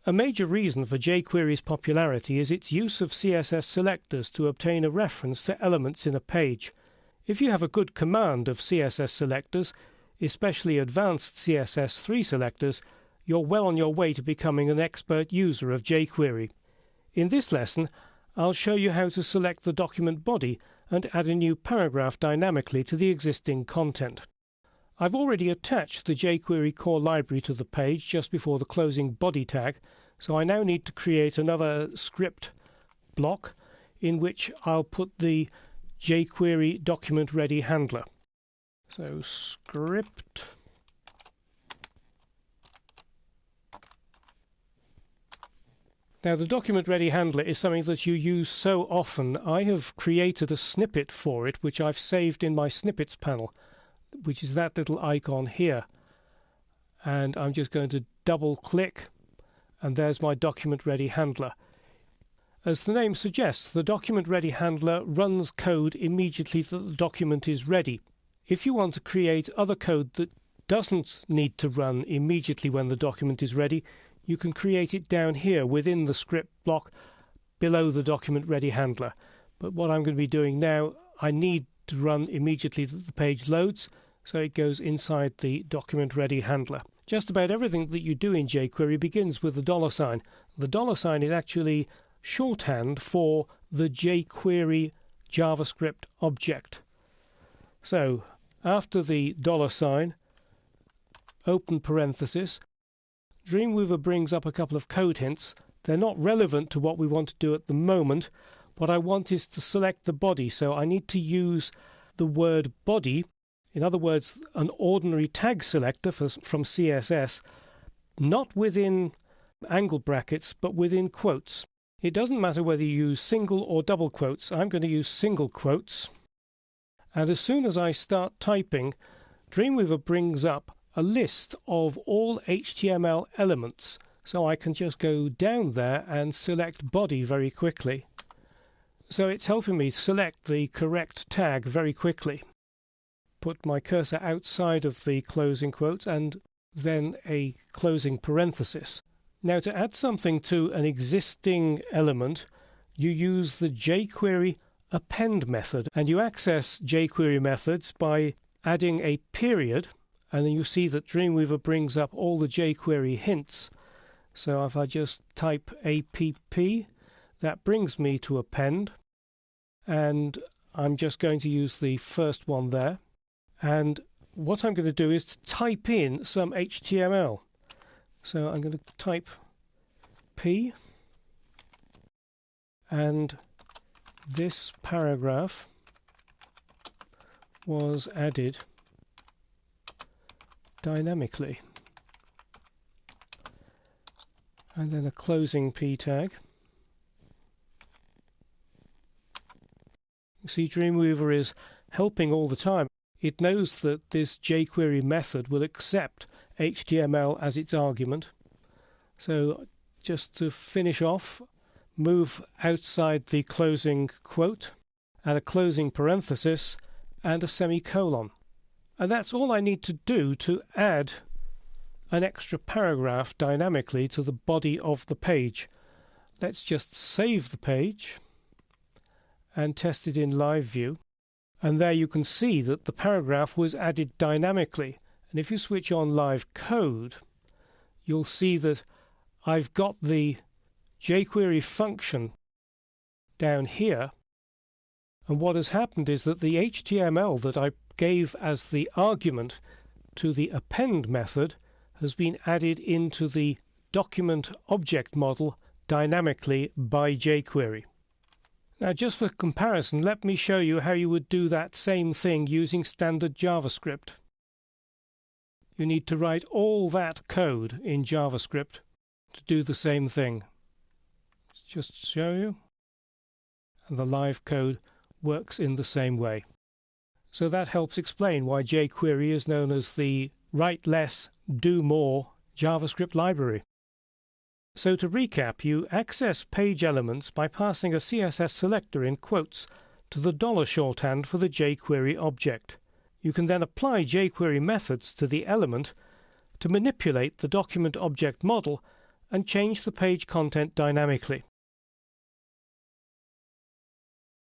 A major reason for jQuery's popularity is its use of CSS selectors to obtain a reference to elements in a page. If you have a good command of CSS selectors, especially advanced CSS3 selectors, you're well on your way to becoming an expert user of jQuery. In this lesson, I'll show you how to select the document body and add a new paragraph dynamically to the existing content. I've already attached the jQuery core library to the page just before the closing body tag, so I now need to create another script block in which I'll put the jQuery document ready handler. So script Now the document ready handler is something that you use so often. I have created a snippet for it which I've saved in my snippets panel, which is that little icon here. And I'm just going to double click, and there's my document ready handler. As the name suggests, the document ready handler runs code immediately that the document is ready. If you want to create other code that doesn't need to run immediately when the document is ready, you can create it down here within the script block below the document ready handler. But what I'm going to be doing now, I need to run immediately that the page loads, so it goes inside the document ready handler. Just about everything that you do in jQuery begins with the $sign. The $sign is actually shorthand for the jQuery JavaScript object. So after the $sign, open parenthesis, Dreamweaver brings up a couple of code hints. They're not relevant to what we want to do at the moment. What I want is to select the body, so I need to use the word body, in other words, an ordinary tag selector from CSS, not within angle brackets, but within quotes. It doesn't matter whether you use single or double quotes. I'm going to use single quotes. And as soon as I start typing, Dreamweaver brings up a list of all HTML elements, so I can just go down there and select body very quickly. So it's helping me select the correct tag very quickly. Put my cursor outside of the closing quotes and then a closing parenthesis. Now to add something to an existing element, you use the jQuery append method, and you access jQuery methods by adding a period. And then you see that Dreamweaver brings up all the jQuery hints. So if I just type app, that brings me to append. And I'm just going to use the first one there. And what I'm going to do is to type in some HTML. So I'm going to type P. And this paragraph was added dynamically, and then a closing p tag. You see, Dreamweaver is helping all the time. It knows that this jQuery method will accept HTML as its argument. So just to finish off, move outside the closing quote, add a closing parenthesis and a semicolon. And that's all I need to do to add an extra paragraph dynamically to the body of the page. Let's just save the page and test it in live view. And there you can see that the paragraph was added dynamically. And if you switch on live code, you'll see that I've got the jQuery function down here. And what has happened is that the HTML that I gave as the argument to the append method has been added into the document object model dynamically by jQuery. Now just for comparison, let me show you how you would do that same thing using standard JavaScript. You need to write all that code in JavaScript to do the same thing. Just show you. And the live code works in the same way. So that helps explain why jQuery is known as the write less, do more JavaScript library. So to recap, you access page elements by passing a CSS selector in quotes to the shorthand for the jQuery object. You can then apply jQuery methods to the element to manipulate the document object model and change the page content dynamically.